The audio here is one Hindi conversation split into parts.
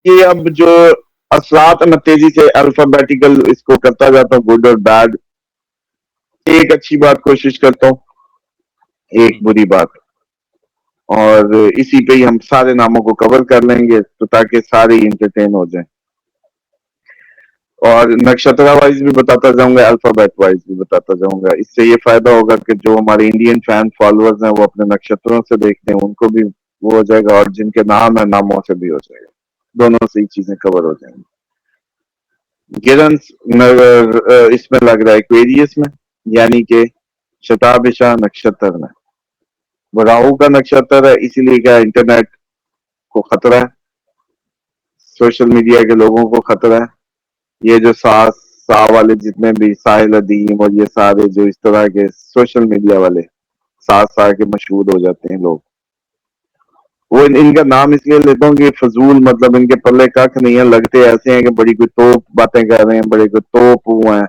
कि अब जो असरात मैं तेजी से अल्फाबेटिकल इसको करता जाता हूँ, गुड और बैड। एक अच्छी बात कोशिश करता हूँ, एक बुरी बात, और इसी पे ही हम सारे नामों को कवर कर लेंगे तो ताकि सारे इंटरटेन हो जाएं। और नक्षत्र वाइज भी बताता जाऊंगा, अल्फाबेट वाइज भी बताता जाऊंगा। इससे ये फायदा होगा कि जो हमारे इंडियन फैन फॉलोअर्स हैं वो अपने नक्षत्रों से देखते हैं, उनको भी वो हो जाएगा, और जिनके नाम है नामों से भी हो जाएगा, दोनों से ही चीजें कवर हो जाएंगी। गिरन इसमें लग रहा है एक्वेरियस में, यानी कि शताभिषा नक्षत्र में। वो राहु का नक्षत्र है, इसीलिए क्या इंटरनेट को खतरा है, सोशल मीडिया के लोगों को खतरा है। ये जो सा वाले जितने भी साहिल अदीम और ये सारे जो इस तरह के सोशल मीडिया वाले सा के मशहूर हो जाते हैं लोग, वो इनका नाम इसलिए लेता हूँ कि फजूल, मतलब इनके पल्ले कख नहीं है, लगते ऐसे हैं कि बड़ी कोई तोप बातें कर रहे हैं, बड़े कोई तोप हुए हैं,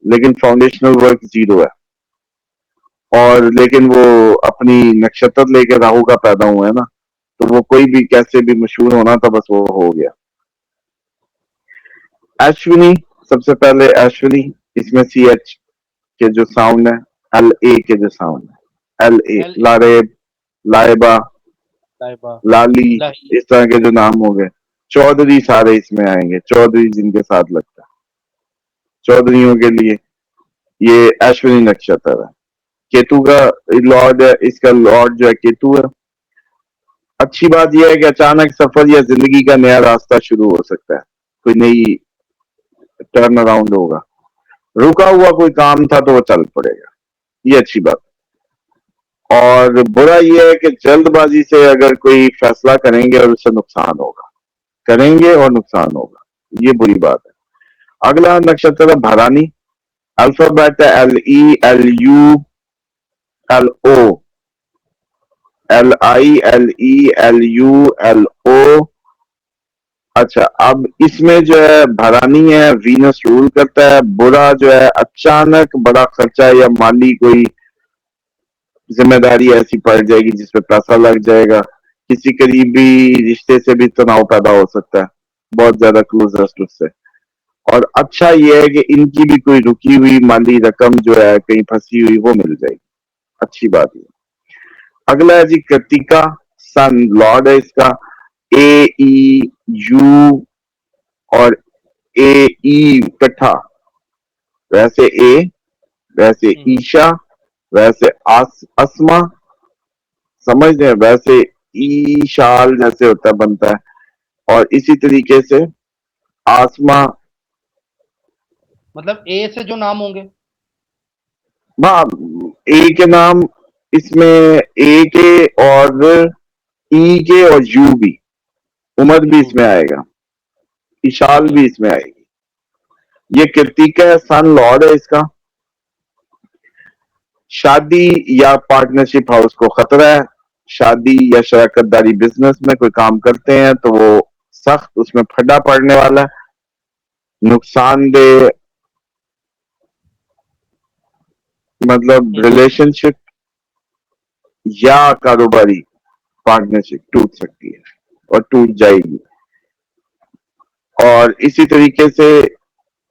लेकिन फाउंडेशनल वर्क जीरो है। और लेकिन वो अपनी नक्षत्र लेके राहु का पैदा हुआ है ना, तो वो कोई भी कैसे भी मशहूर होना था, बस वो हो गया। अश्विनी, सबसे पहले अश्विनी, इसमें सी एच के जो साउंड है, एल ए के जो साउंड है, L A, L A, Laraib, Laiba, Laiba, Lali, Lahi. इस तरह के जो नाम हो गए। चौधरी सारे इसमें आएंगे, चौधरी जिनके साथ लगता है, चौधरियों के लिए ये अश्विनी नक्षत्र है। केतु का लॉर्ड है, इसका लॉर्ड जो है केतु है। अच्छी बात यह है कि अचानक सफर या जिंदगी का नया रास्ता शुरू हो सकता है, कोई नई टर्न अराउंड होगा, रुका हुआ कोई काम था तो वो चल पड़ेगा, ये अच्छी बात। और बुरा यह है कि जल्दबाजी से अगर कोई फैसला करेंगे और उससे नुकसान होगा, करेंगे और नुकसान होगा, ये बुरी बात है। अगला नक्षत्र है भरानी, अल्फाबेट है L E L U L O, L I L E L U L O. अच्छा, अब इसमें जो है भरानी है, वीनस रूल करता है। बुरा जो है अचानक बड़ा खर्चा या माली कोई जिम्मेदारी ऐसी पड़ जाएगी जिसपे पैसा लग जाएगा, किसी करीबी रिश्ते से भी तनाव पैदा हो सकता है, बहुत ज्यादा क्लोजस्ट उससे। और अच्छा ये है कि इनकी भी कोई रुकी हुई माली रकम जो है कहीं फंसी हुई वो मिल जाएगी, अच्छी बात है। अगला है जी कृतिका, सन लॉर्ड है इसका, ए ई यू और ए ई इकट्ठा, वैसे ए, वैसे ईशा, वैसे असमा, समझ रहे हैं, वैसे ईशाल जैसे होता है बनता है, और इसी तरीके से आसमा। मतलब ए से जो नाम होंगे। हाँ, ए के नाम इसमें, ए के और ई के और यू भी, उमर भी यू। इसमें आएगा, इशाल अच्छा। भी इसमें आएगी। ये कृतिका है, सन लॉर्ड है इसका। शादी या पार्टनरशिप हाउस को खतरा है, शादी या शराकतदारी बिजनेस में कोई काम करते हैं तो वो सख्त उसमें फड्डा पड़ने वाला है, नुकसानदेह, मतलब रिलेशनशिप या कारोबारी पार्टनरशिप टूट सकती है और टूट जाएगी। और इसी तरीके से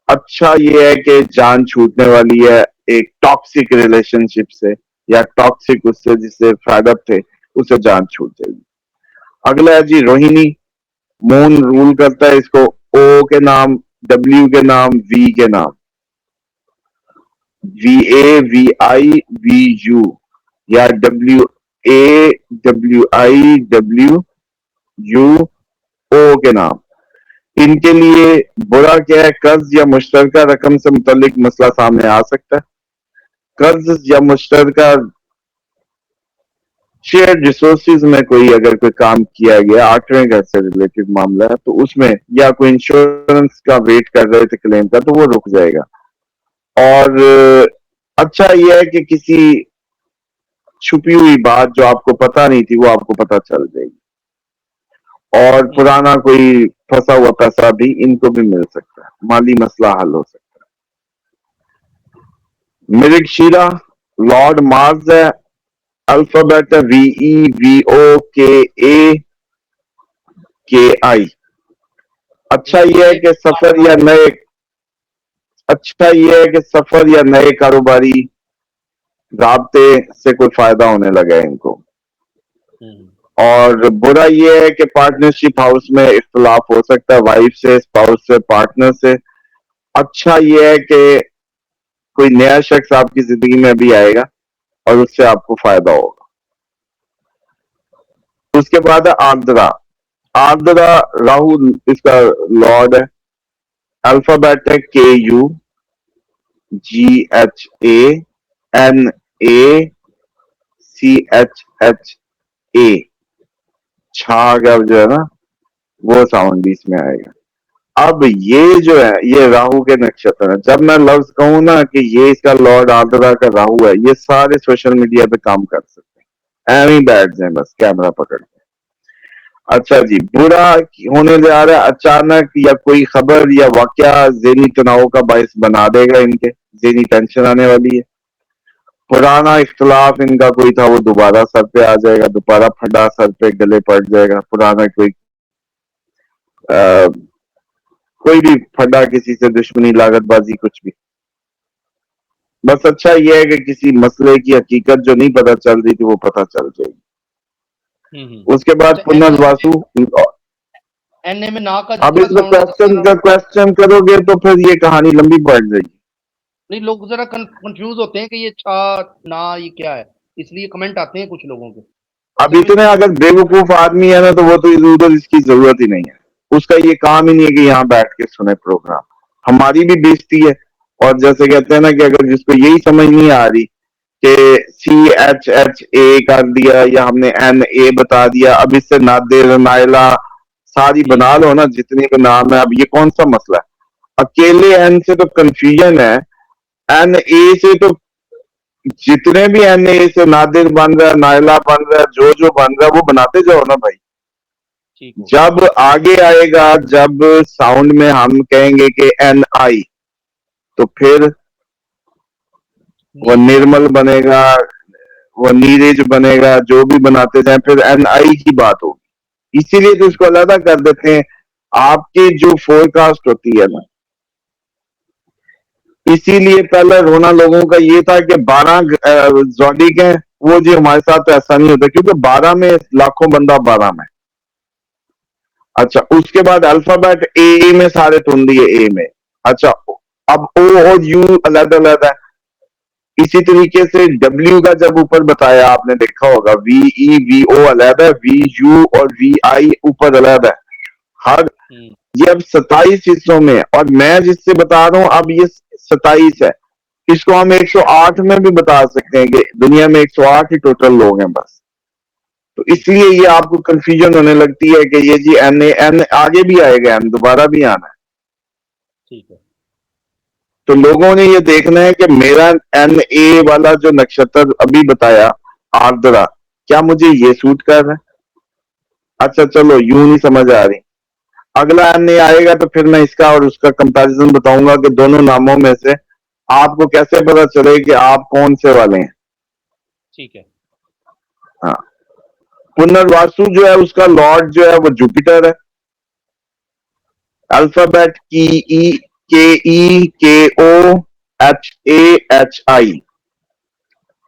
अच्छा ये है कि जान छूटने वाली है एक टॉक्सिक रिलेशनशिप से, या टॉक्सिक उससे जिससे फेडअप थे, उससे जान छूट जाएगी। अगला है जी रोहिणी, मून रूल करता है इसको, ओ के नाम, डब्ल्यू के नाम, वी के नाम, V A V I V U, या W A W I W U O के नाम। इनके लिए बुरा क्या है, कर्ज या मुश्तरका रकम से मुतल्लिक मसला सामने आ सकता है। कर्ज या मुश्तरका शेयर रिसोर्सेज में कोई अगर कोई काम किया गया, आठवें घर से रिलेटेड मामला है, तो उसमें या कोई इंश्योरेंस का वेट कर रहे थे क्लेम का, तो वो रुक जाएगा। और अच्छा यह है कि किसी छुपी हुई बात जो आपको पता नहीं थी वो आपको पता चल जाएगी। और पुराना कोई फंसा हुआ पैसा भी इनको भी मिल सकता है, माली मसला हल हो सकता है। मृगशीरा, लॉर्ड मार्स है, alphabet V E V O K A के आई, अच्छा ये है कि सफर या नए अच्छा ये है कि सफर या नए कारोबारी राब्ते से कोई फायदा होने लगा है इनको। और बुरा ये है कि पार्टनरशिप हाउस में इख्तलाफ हो सकता है, वाइफ से, स्पाउस से, पार्टनर से। अच्छा ये है कि कोई नया शख्स आपकी जिंदगी में भी आएगा और उससे आपको फायदा होगा। उसके बाद है आर्द्रा। आर्द्रा राहु इसका लॉर्ड है। अल्फाबेट है KUGHANACHHA। छा का जो है ना वो साउंड भी इसमें आएगा। अब ये जो है ये राहु के नक्षत्र है। जब मैं लफ्ज कहूं ना कि ये इसका लॉर्ड आर्द्रा का राहु है, ये सारे सोशल मीडिया पे काम कर सकते हैं, एम ही बैठ जाए बस कैमरा पकड़ के। अच्छा जी, बुरा होने जा रहा है अचानक या कोई खबर या वाकया ज़हनी तनाव का बायस बना देगा, इनके ज़हनी टेंशन आने वाली है। पुराना इख्तलाफ इनका कोई था वो दोबारा सर पे आ जाएगा, दोबारा फटा सर पे गले पड़ जाएगा। पुराना कोई भी फटा, किसी से दुश्मनी, लागतबाजी, कुछ भी। बस अच्छा ये है कि किसी मसले की हकीकत जो नहीं पता चल रही थी वो पता चल जाएगी। उसके बाद पुनर्वासु। एनए में ना का अब जितना इसमें साउंड क्वेश्चन करोगे तो फिर ये कहानी लंबी पड़ जाएगी। नहीं, लोग जरा कंफ्यूज होते हैं कि ये छा ना ये क्या है, इसलिए कमेंट आते हैं कुछ लोगों के। अब इतने अगर बेवकूफ आदमी है ना तो वो तो इधर उधर इसकी जरूरत ही नहीं है। उसका ये काम ही नहीं है कि यहाँ बैठ के सुने प्रोग्राम। हमारी भी बेइज्जती है। और जैसे कहते हैं ना कि अगर जिसको यही समझ नहीं आ रही कि CHHA कर दिया या हमने NA बता दिया, अब इससे नादिर, नायला सारी बना लो ना जितने के नाम है। अब ये कौन सा मसला है? अकेले N से तो कंफ्यूजन है, NA से तो जितने भी NA से नादिर बन रहा है, नायला बन रहा है, जो बन रहा है वो बनाते जाओ ना भाई। जब आगे आएगा, जब साउंड में हम कहेंगे कि NI, तो फिर वो निर्मल बनेगा, वो नीरज बनेगा, जो भी बनाते जाए फिर NI की बात होगी। इसीलिए तो इसको अलग कर देते हैं। आपकी जो फोरकास्ट होती है ना, इसीलिए पहले रोना लोगों का ये था कि 12 ज़ोडिक है वो जी, हमारे साथ तो ऐसा नहीं होता क्योंकि 12 में लाखों बंदा 12 में। अच्छा, उसके बाद अल्फाबेट ए में सारे तुम दिए ए में। अच्छा, अब O और U अलग अलग है। इसी तरीके से W का जब ऊपर बताया आपने देखा होगा, VE VO अलग है, VU और VI ऊपर अलग है। हर ये अब 27 हिस्सों में, और मैं जिससे बता रहा हूं अब ये 27 है। इसको हम 108 में भी बता सकते हैं कि दुनिया में 108 ही टोटल लोग हैं बस। तो इसलिए ये आपको कंफ्यूजन होने लगती है कि ये जी एन आगे भी आएगा, एन दोबारा भी आना है। ठीक है। तो लोगों ने ये देखना है कि मेरा NA वाला जो नक्षत्र अभी बताया आर्द्रा, क्या मुझे ये सूट कर रहा है? अच्छा चलो, यूं नहीं समझ आ रही। अगला NA आएगा तो फिर मैं इसका और उसका कंपैरिजन बताऊंगा कि दोनों नामों में से आपको कैसे पता चले कि आप कौन से वाले हैं। ठीक है। हाँ, पुनर्वासु जो है उसका लॉर्ड जो है वो जुपिटर है। Alphabet KEKOHAHI।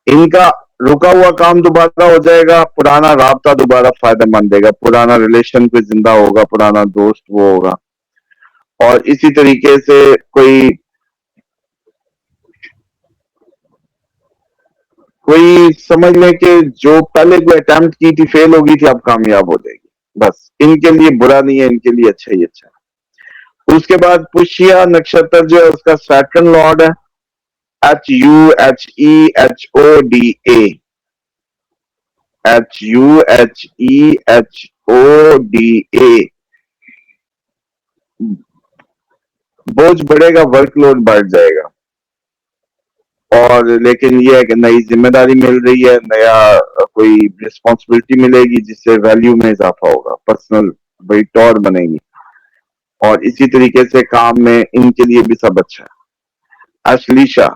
इनका रुका हुआ काम दोबारा हो जाएगा, पुराना राब्ता दोबारा फायदेमंद देगा, पुराना रिलेशन कोई जिंदा होगा, पुराना दोस्त वो होगा। और इसी तरीके से कोई समझ ले कि जो पहले कोई अटेम्प्ट की थी, फेल हो गई थी, अब कामयाब हो जाएगी। बस इनके लिए बुरा नहीं है, इनके लिए अच्छा ही अच्छा है। उसके बाद पुष्या नक्षत्र जो है उसका सेकंड लॉर्ड है HUHEHODA। HUHEHODA। बोझ बढ़ेगा, वर्कलोड बढ़ जाएगा। और लेकिन ये है कि नई जिम्मेदारी मिल रही है, नया कोई रिस्पॉन्सिबिलिटी मिलेगी जिससे वैल्यू में इजाफा होगा, पर्सनल बड़ी टॉर बनेगी। और इसी तरीके से काम में इनके लिए भी सब अच्छा है। अश्लीषा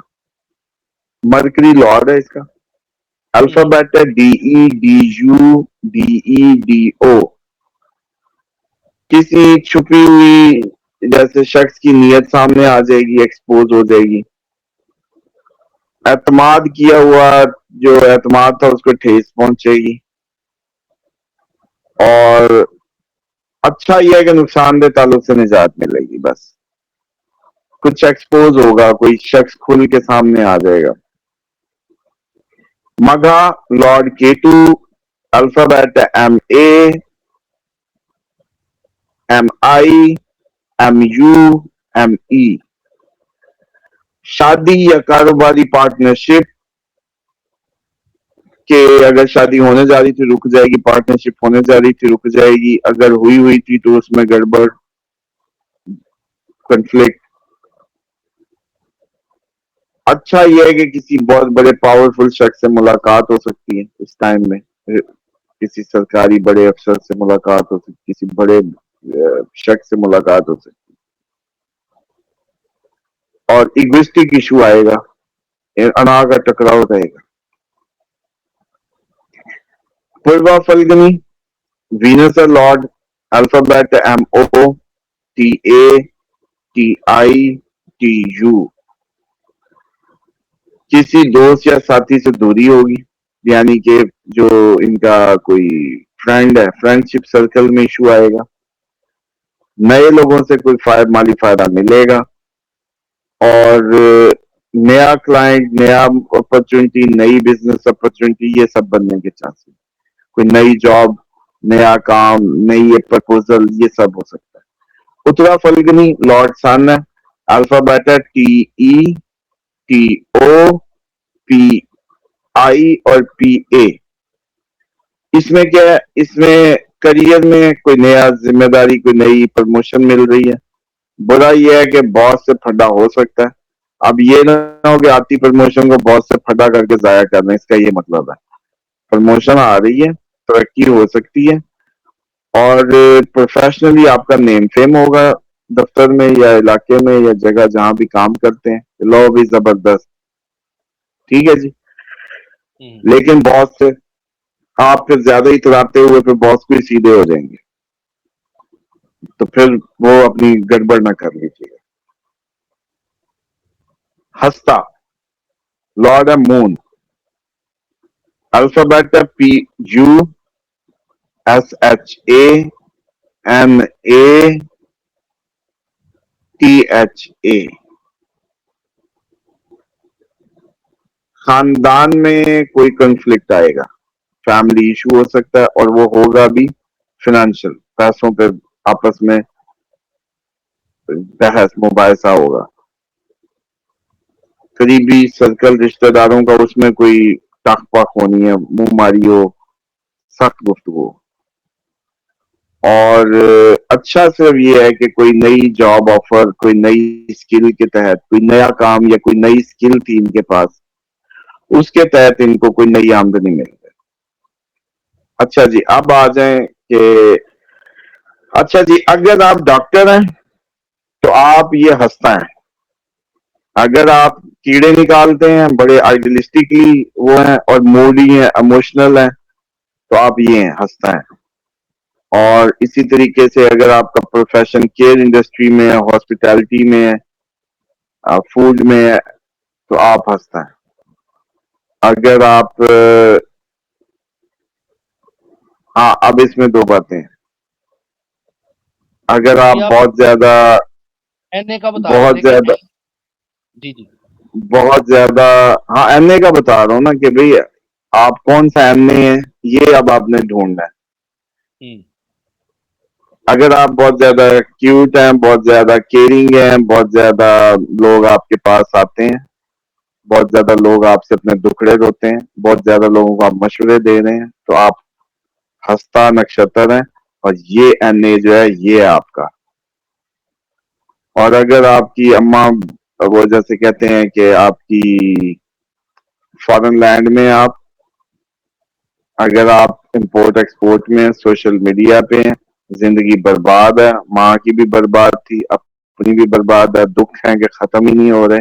मरकरी लॉर्ड है इसका। अल्फाबेट है DEDUDEDO। किसी छुपी हुई जैसे शख्स की नीयत सामने आ जाएगी, एक्सपोज हो जाएगी। एतमाद किया हुआ जो एतमाद था उसको ठेस पहुंचेगी। और अच्छा यह है कि नुकसानदेह ताल्लुक से निजात मिलेगी। बस कुछ एक्सपोज होगा, कोई शख्स खुल के सामने आ जाएगा। Magha, lord Ketu, alphabet MA, MI, MU, ME। शादी या कारोबारी पार्टनरशिप के अगर शादी होने जा रही थी रुक जाएगी, पार्टनरशिप होने जा रही थी रुक जाएगी, अगर हुई थी तो उसमें गड़बड़, कन्फ्लिक्ट। अच्छा यह है कि किसी बहुत बड़े पावरफुल शख्स से मुलाकात हो सकती है इस टाइम में। किसी सरकारी बड़े अफसर से मुलाकात हो सकती है, किसी बड़े शख्स से मुलाकात हो सकती है। और इगोइस्टिक इशू आएगा, अना का टकराव रहेगा। Purva Phalguni, Venus lord, alphabet MOTATITU। किसी दोस्त या साथी से दूरी होगी, यानी कि जो इनका कोई फ्रेंड है, फ्रेंडशिप सर्कल में इशू आएगा। नए लोगों से कोई माली फायदा मिलेगा। और नया क्लाइंट, नया अपॉर्चुनिटी, नई बिजनेस अपॉर्चुनिटी, ये सब बनने के चांसेस। कोई नई जॉब, नया काम, नई प्रपोजल, ये सब हो सकता है। उत्तरा फल्गुनी, लॉर्ड सन है, अल्फाबेट TETOPI और PA। इसमें क्या है, इसमें करियर में कोई नया जिम्मेदारी, कोई नई प्रमोशन मिल रही है। बुरा यह है कि बॉस से फड्डा हो सकता है। अब ये ना हो कि आती प्रमोशन को बॉस से फड्डा करके जाया करना, इसका ये मतलब है। प्रमोशन आ रही है, तरक्की हो सकती है, और प्रोफेशनली आपका नेम फेम होगा दफ्तर में या इलाके में या जगह जहां भी काम करते हैं। लॉ भी जबरदस्त, ठीक है जी। लेकिन बॉस से आप फिर ज्यादा ही इतराते हुए फिर बॉस को ही सीधे हो जाएंगे, तो फिर वो अपनी गड़बड़ ना कर लीजिएगा। हस्ता, Lord of moon, alphabet PUSHAMATHA। खानदान में कोई कंफ्लिक्ट आएगा, फैमिली इशू हो सकता है, और वो होगा भी फाइनेंशियल, पैसों पे आपस में बहस मुबाहिसा होगा। करीबी सर्कल रिश्तेदारों का उसमें कोई टाक पाक होनी है, मुंह मारी हो, सख्त गुफ्तगू। और अच्छा सिर्फ ये है कि कोई नई जॉब ऑफर, कोई नई स्किल के तहत, कोई नया काम या कोई नई स्किल थी इनके पास, उसके तहत इनको कोई नई आमदनी मिल जाए। अच्छा जी, अब आ जाए कि अच्छा जी, अगर आप डॉक्टर हैं तो आप ये हंसता है। अगर आप कीड़े निकालते हैं, बड़े आइडियलिस्टिकली वो हैं और मूडी हैं, इमोशनल हैं, तो आप ये हैं, हंसता है। और इसी तरीके से अगर आपका प्रोफेशन केयर इंडस्ट्री में है, हॉस्पिटैलिटी में है, फूड में है, तो आप हंसता है। अगर आप हाँ, अब इसमें दो बातें हैं। अगर आप आप बहुत ज्यादा एनए का बता रहे बहुत थे ज्यादा कि जी जी बहुत ज्यादा हाँ, एमए का बता रहा हूँ ना कि भाई आप कौन सा एमए है, ये अब आपने ढूंढना है। अगर आप बहुत ज्यादा क्यूट हैं, बहुत ज्यादा केयरिंग हैं, बहुत ज्यादा लोग आपके पास आते हैं, बहुत ज्यादा लोग आपसे अपने दुखड़े रोते हैं, बहुत ज्यादा लोगों को आप मशवरे दे रहे हैं, तो आप हस्ता नक्षत्र हैं, और ये एनए जो है ये है आपका। और अगर आपकी अम्मा, वो जैसे कहते हैं कि आपकी फॉरेन लैंड में, आप अगर आप इंपोर्ट एक्सपोर्ट में, सोशल मीडिया पे हैं, जिंदगी बर्बाद है, माँ की भी बर्बाद थी, अपनी भी बर्बाद है, दुख है कि खत्म ही नहीं हो रहे,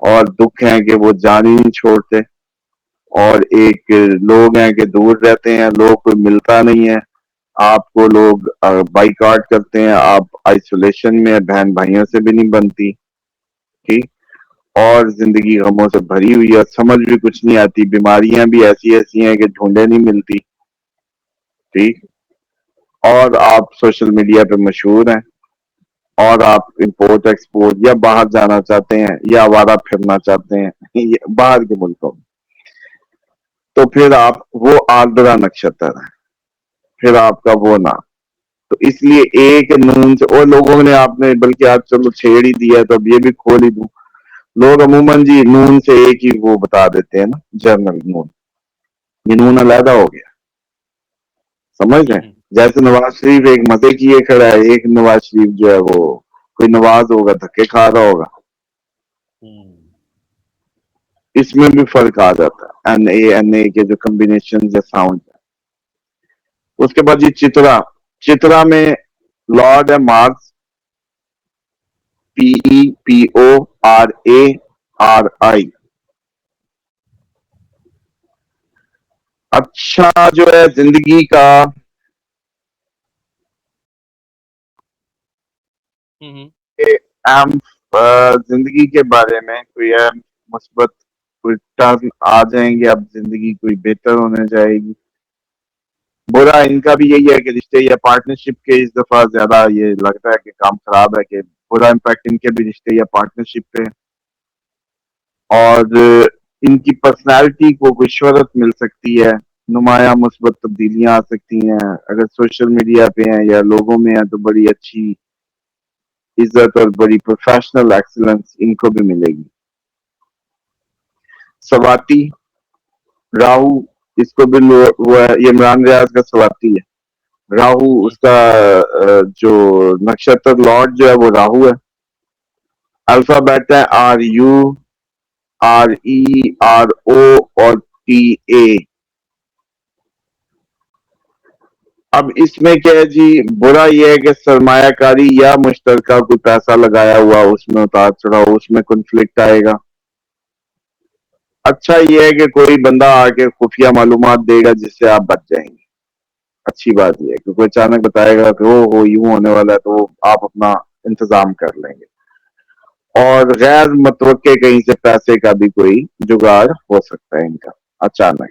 और दुख है कि वो जान ही नहीं छोड़ते, और एक लोग हैं कि दूर रहते हैं, लोग कोई मिलता नहीं है, आपको लोग बाइकआउट करते हैं, आप आइसोलेशन में बहन भाइयों से भी नहीं बनती, ठीक, और जिंदगी गमों से भरी हुई है, समझ भी कुछ नहीं आती, बीमारियां भी ऐसी ऐसी हैं कि ढूंढे नहीं मिलती, ठीक, और आप सोशल मीडिया पे मशहूर हैं, और आप इंपोर्ट एक्सपोर्ट या बाहर जाना चाहते हैं या आवारा फिरना चाहते हैं बाहर के मुल्कों में, तो फिर आप वो आर्द्रा नक्षत्र है, फिर आपका वो नाम। तो इसलिए एक नून से, और लोगों ने आपने बल्कि आज चलो छेड़ ही दिया तो अब ये भी खोल ही दूं, लोग अमूमन जी नून से एक ही वो बता देते हैं ना, जर्नल नून, ये नून अलहदा हो गया, समझ रहे हैं? जैसे नवाज शरीफ एक मजे किए खड़ा है, एक नवाज शरीफ जो है वो कोई नवाज होगा धक्के खा रहा होगा, इसमें भी फर्क आ जाता है, एन ए के जो कॉम्बिनेशन या साउंड है। उसके बाद ये चित्रा, चित्रा में लॉर्ड है मार्स, PEPORARI। अच्छा जो है जिंदगी का, अहम जिंदगी के बारे में कोई अहम मुस्बत कोई टर्न आ जाएंगे, अब जिंदगी कोई बेहतर होने जाएगी। बुरा इनका भी यही है कि रिश्ते या पार्टनरशिप के इस दफा ज्यादा ये लगता है कि काम खराब है, कि बुरा इम्पैक्ट इनके भी रिश्ते या पार्टनरशिप पे, और इनकी पर्सनालिटी को कोई शोहरत मिल सकती है, नुमाया मुस्बत तब्दीलियां आ सकती हैं, अगर सोशल मीडिया पे हैं या लोगों में है तो बड़ी अच्छी इज्जत और बड़ी प्रोफेशनल एक्सीलेंस इनको भी मिलेगी। सवाती राहु, इसको भी वो है, ये इमरान रियाज का सवाती है, राहु उसका जो नक्षत्र लॉर्ड जो है वो राहु है। अल्फाबेट है RERO और TA। अब इसमें क्या है जी, बुरा यह है कि सरमायाकारी या मुश्तरका कोई पैसा लगाया हुआ उसमें उतार चढ़ाव, उसमें कॉन्फ्लिक्ट आएगा। अच्छा यह है कि कोई बंदा आके खुफिया मालूमात देगा जिससे आप बच जाएंगे। अच्छी बात यह है कि कोई अचानक बताएगा कि ओ हो यूं होने वाला है, तो आप अपना इंतजाम कर लेंगे। और गैर मतवक्के कहीं से पैसे का भी कोई जुगाड़ हो सकता है इनका अचानक।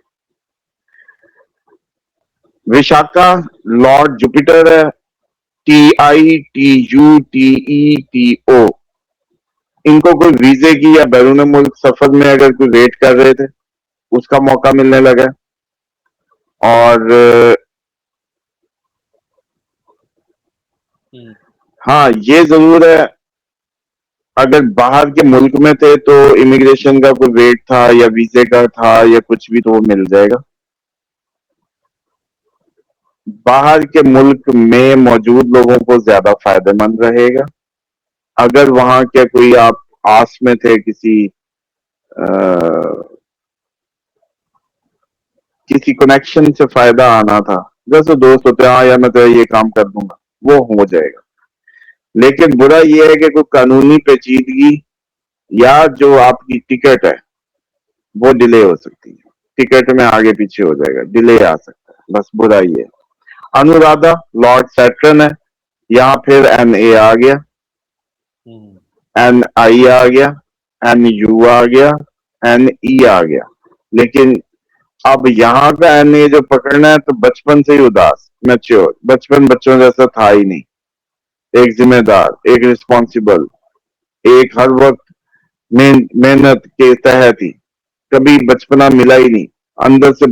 विशाखा लॉर्ड जुपिटर है, TITUTETO। इनको कोई वीजे की या बैरून मुल्क सफर में अगर कोई वेट कर रहे थे उसका मौका मिलने लगा। और हाँ ये जरूर है, अगर बाहर के मुल्क में थे तो इमिग्रेशन का कोई वेट था या वीजे का था या कुछ भी, तो वो मिल जाएगा। बाहर के मुल्क में मौजूद लोगों को ज्यादा फायदेमंद रहेगा। अगर वहां के कोई आप आस में थे, किसी कनेक्शन से फायदा आना था, जैसे दोस्त होते हैं, हाँ यार मैं तो ये काम कर दूंगा, वो हो जाएगा। लेकिन बुरा ये है कि कोई कानूनी पेचीदगी या जो आपकी टिकट है वो डिले हो सकती है, टिकट में आगे पीछे हो जाएगा, डिले आ सकता है, बस बुरा ये है। अनुराधा लॉर्ड सैटर्न है, यहाँ फिर NA आ गया, NI आ गया, NU आ गया, NE आ गया। लेकिन अब यहाँ का NA जो पकड़ना है तो बचपन से ही उदास, मैच्योर, बचपन बच्चों जैसा था ही नहीं, एक जिम्मेदार, एक रिस्पॉन्सिबल, एक हर वक्त मेहनत के तहत ही, कभी बचपना मिला ही नहीं, अंदर से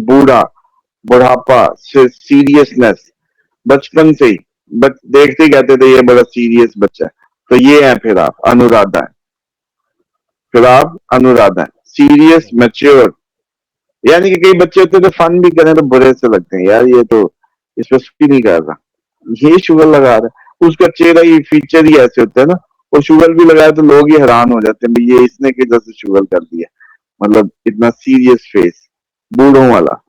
बुढ़ापा से सीरियसनेस, बचपन से ही देखते ही कहते थे ये बड़ा सीरियस बच्चा है। तो ये है फिर आप अनुराधा है, फिर आप अनुराधा है, सीरियस मैच्योर। यानी कि कई बच्चे होते हैं तो फन भी करें तो बुरे से लगते हैं, यार ये तो इस पर भी नहीं कर रहा, ये शुगर लगा रहा है, उसका चेहरा ही फीचर ही ऐसे होते हैं ना, और शुगर भी लगाया तो लोग ही हैरान हो जाते हैं, ये इसने किस तरह से शुगर कर दिया, मतलब इतना सीरियस फेस, बूढ़ों वाला।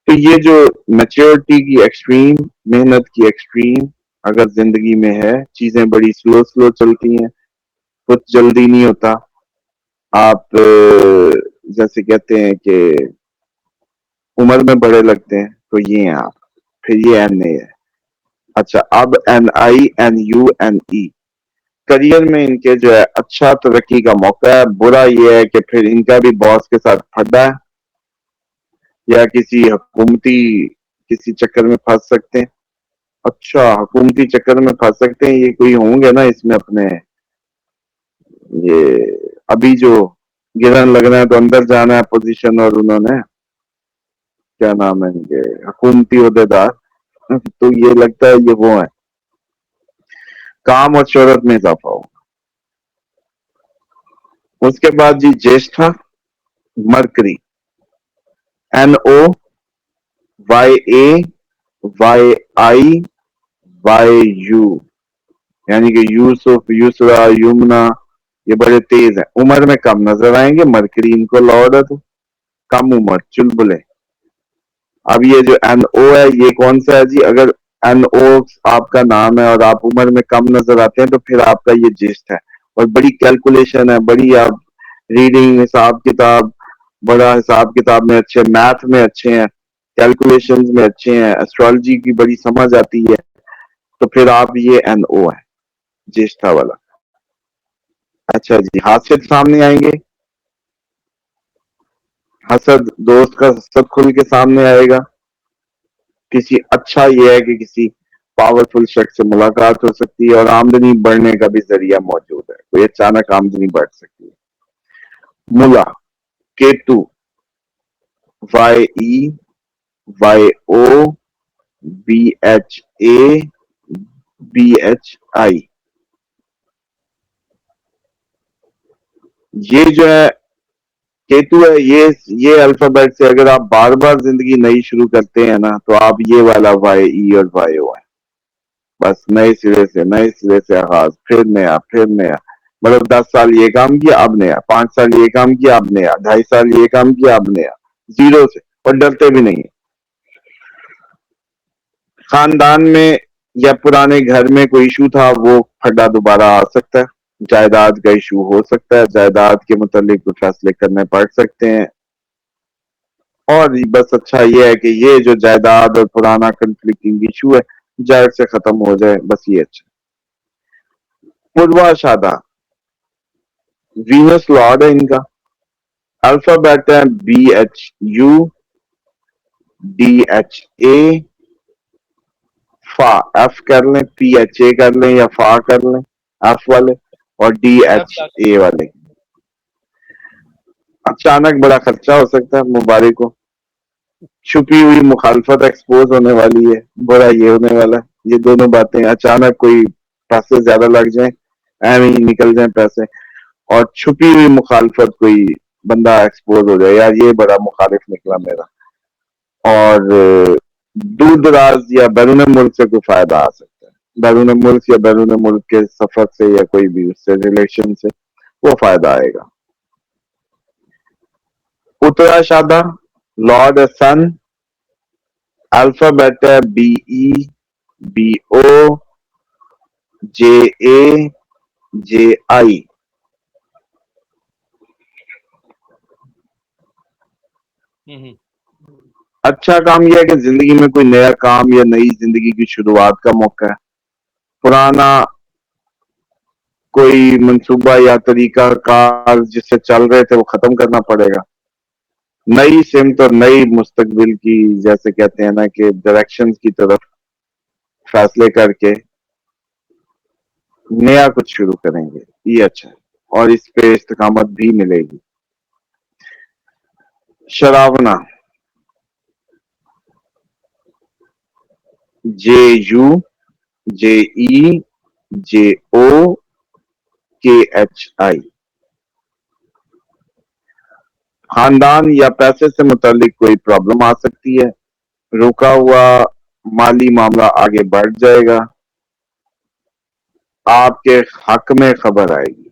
तो ये जो मैच्योरिटी की एक्सट्रीम, मेहनत की एक्सट्रीम अगर जिंदगी में है, चीजें बड़ी स्लो स्लो चलती हैं, कुछ जल्दी नहीं होता। आप जैसे कहते हैं कि उम्र में बड़े लगते हैं, तो ये हैं आप, फिर ये NA है। अच्छा, अब NINUNE, करियर में इनके जो है अच्छा तरक्की का मौका है। बुरा ये है कि फिर इनका भी बॉस के साथ फड्डा है या किसी हुकूमती किसी चक्कर में फंस सकते हैं। अच्छा, हुकूमती चक्कर में फंस सकते हैं, ये कोई होंगे ना इसमें अपने, ये अभी जो गिरन लगना है तो अंदर जाना है पोजीशन, और उन्होंने क्या नाम है इनके, हुकूमती ओहदेदार। तो ये लगता है ये वो है, काम और शोहरत में इजाफा हो। उसके बाद जी ज्येष्ठा, मरकरी, NOYAYIYU, यानी कि यूसुफ, यूसरा, युमना, ये बड़े तेज हैं, उम्र में कम नजर आएंगे। मरकरी इनको लॉर्ड है तो कम उम्र, चुलबुले। अब ये जो NO है ये कौन सा है जी? अगर NO आपका नाम है और आप उम्र में कम नजर आते हैं तो फिर आपका ये ज्येष्ठ है। और बड़ी कैलकुलेशन है, बड़ी आप रीडिंग, हिसाब किताब, बड़ा हिसाब किताब में अच्छे, मैथ में अच्छे हैं, कैलकुलेशन में अच्छे हैं, एस्ट्रोलॉजी की बड़ी समझ आती है, तो फिर आप ये NO है, ज्येष्ठा वाला। अच्छा जी, हासिद सामने आएंगे। हसद, दोस्त का हसद खुल के सामने आएगा। किसी अच्छा ये है कि किसी पावरफुल शख्स से मुलाकात हो सकती है और आमदनी बढ़ने का भी जरिया मौजूद है, कोई अचानक आमदनी बढ़ सकती है। मुला, केतु, YEYOBHABHI, ये जो है केतु है, ये अल्फाबेट से अगर आप बार बार जिंदगी नई शुरू करते हैं ना तो आप ये वाला YE और YO है। बस नए सिरे से आगाज, फिर नया, फिर नया। मतलब 10 साल ये काम किया अब नया, 5 साल ये काम किया अब नया, 2.5 साल ये काम किया अब नया, जीरो से, और डरते भी नहीं है। खानदान में या पुराने घर में कोई इशू था वो फटा दोबारा आ सकता है। जायदाद का इशू हो सकता है, जायदाद के मुतालिक कुछ फैसले करने पड़ सकते हैं। और बस अच्छा ये है कि ये जो जायदाद और पुराना कंफ्लिक्टिंग इशू है जड़ से खत्म हो जाए, बस ये अच्छा। पूर्वाषाढ़ा, वीनस लॉर्ड है इनका। अल्फाबेट है BHUDHA, फा, एफ कर लें, PHA कर लें या फा कर लें, एफ वाले, और DHA वाले। अचानक बड़ा खर्चा हो सकता है मुबारक को। छुपी हुई मुखालफत एक्सपोज होने वाली है, बड़ा ये होने वाला है। ये दोनों बातें, अचानक कोई पैसे ज्यादा लग जाए, एम ही निकल जाए पैसे, और छुपी हुई मुखालफत, कोई बंदा एक्सपोज हो जाए, यार ये बड़ा मुखालिफ निकला मेरा, और दूर दराज या बैरून मुल्क से कोई फायदा आ सकता है। बैरून मुल्क या बैरून मुल्क के सफर से या कोई भी उससे रिलेशन से वो फायदा आएगा। उत्तराषाढ़ा, लॉर्ड सन, अल्फाबेट है BEBOJAJI। अच्छा काम यह है कि जिंदगी में कोई नया काम या नई जिंदगी की शुरुआत का मौका है। पुराना कोई मंसूबा या तरीका कार जिससे चल रहे थे वो खत्म करना पड़ेगा। नई सिमत और नई मुस्तकबिल की, जैसे कहते हैं ना कि डायरेक्शन की तरफ फैसले करके नया कुछ शुरू करेंगे, ये अच्छा है, और इस पे इस्तकामत भी मिलेगी। शरावना, JUJEJOKHI, खानदान या पैसे से मुतालिक कोई प्रॉब्लम आ सकती है। रुका हुआ माली मामला आगे बढ़ जाएगा। आपके हक में खबर आएगी,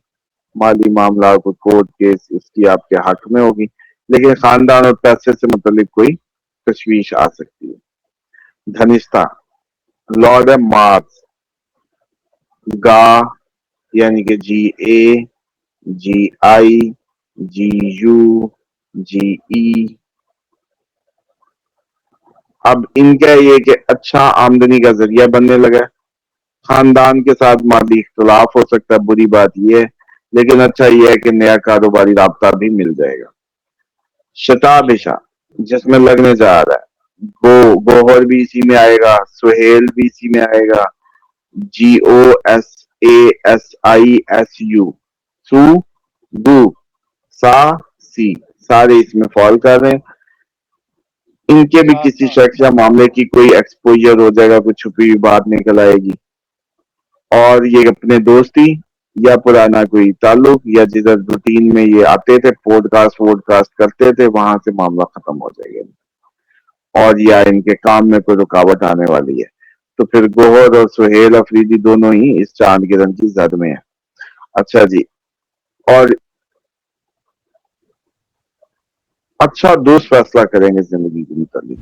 माली मामला, कोई कोर्ट केस, उसकी आपके हक में होगी, लेकिन खानदान और पैसे से मुतालिक कोई तशवीश आ सकती है। धनिष्ठा, लॉर्ड है मार्स, गा, यानी कि GAGIGUGE, अब इनका ये कि अच्छा आमदनी का जरिया बनने लगा है। खानदान के साथ माली इख्तलाफ हो सकता है, बुरी बात ये है, लेकिन अच्छा ये है कि नया कारोबारी राब्ता भी मिल जाएगा। शताबिशा जिसमें लगने जा रहा है, गोहर भी इसी में आएगा, सुहेल भी इसी में आएगा, GOSASISU, सू, गु, सा, सी, सारे इसमें फॉल कर रहे हैं। इनके भी किसी शख्स या मामले की कोई एक्सपोजर हो जाएगा, कुछ छुपी हुई बात निकल आएगी, और ये अपने दोस्ती या पुराना कोई ताल्लुक या जिधर रूटीन में ये आते थे, पॉडकास्ट करते थे, वहां से मामला खत्म हो जाएगा, और या इनके काम में कोई रुकावट आने वाली है। तो फिर गोहर और सुहेल अफरीदी दोनों ही इस चांद के रंग की जद में है। अच्छा जी, और अच्छा दोस्त फैसला करेंगे जिंदगी के मुताबिक।